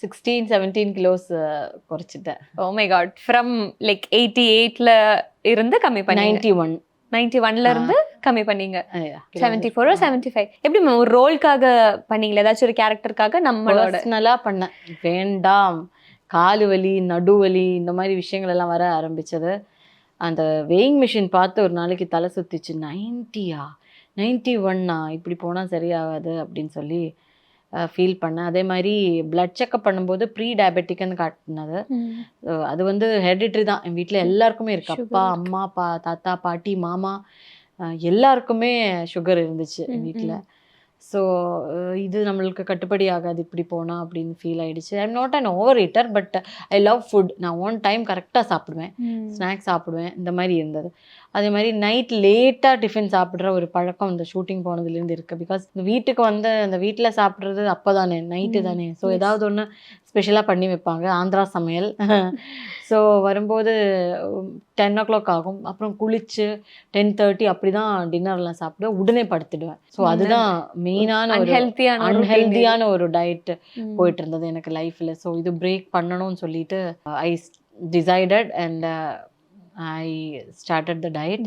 16-17 kilos குறைச்சிட்டேன். Oh my god, from like 88ல இருந்து கம்மி பண்ணீங்க. 91. 91ல இருந்து கம்மி பண்ணீங்க. Yeah. 74 or 75 எப்படி மேம் ஒரு ரோல்காக பண்ணீங்களா, ஏதாச்சும் ஒரு கேரக்டருக்காக? நம்மளோட பர்சனலா பண்ணேன். வேண்டாம், காலு வலி, நடுவலி, இந்த மாதிரி விஷயங்கள் எல்லாம் வர ஆரம்பிச்சது. அந்த வெயிங் மிஷின் பார்த்து ஒரு நாளைக்கு தலை சுத்திச்சு. 90யா 91ஆ, இப்படி போனால் சரியாகாது அப்படின்னு சொல்லி ஃபீல் பண்ணேன். அதே மாதிரி பிளட் செக்அப் பண்ணும்போது ப்ரீ டயபெட்டிக்னு காட்டினது. அது வந்து ஹெரிடிட்ரி தான், என் வீட்டில் எல்லாருக்குமே இருக்கு. அப்பா, அம்மா, தாத்தா, பாட்டி, மாமா எல்லாருக்குமே சுகர் இருந்துச்சு என் வீட்டில். ஸோ இது நம்மளுக்கு கட்டுப்படி ஆகாது இப்படி போனால் அப்படின்னு ஃபீல் ஆகிடுச்சு. I am not an over eater, but I love food. நான் ஒன் டைம் கரெக்டாக சாப்பிடுவேன், ஸ்நாக்ஸ் சாப்பிடுவேன், இந்த மாதிரி இருந்தது. அதே மாதிரி நைட் லேட்டாக டிஃபன் சாப்பிட்ற ஒரு பழக்கம் இந்த ஷூட்டிங் போனதுலேருந்து இருக்குது. பிகாஸ் இந்த வீட்டுக்கு வந்து அந்த வீட்டில் சாப்பிட்றது அப்போ தானே, நைட்டு தானே. ஸோ ஏதாவது ஒன்று ஸ்பெஷலாக பண்ணி வைப்பாங்க, ஆந்திரா சமையல். ஸோ வரும்போது 10 o'clock ஆகும். அப்புறம் குளிச்சு 10:30 அப்படி தான் டின்னர்லாம் சாப்பிட்டு உடனே படுத்துடுவேன். ஸோ அதுதான் மெயினான ஒரு அன்ஹெல்தியான ஒரு டயட் போயிட்டு இருந்தது எனக்கு லைஃப்பில். ஸோ இது பிரேக் பண்ணணும்னு சொல்லிட்டு I decided and I started the diet.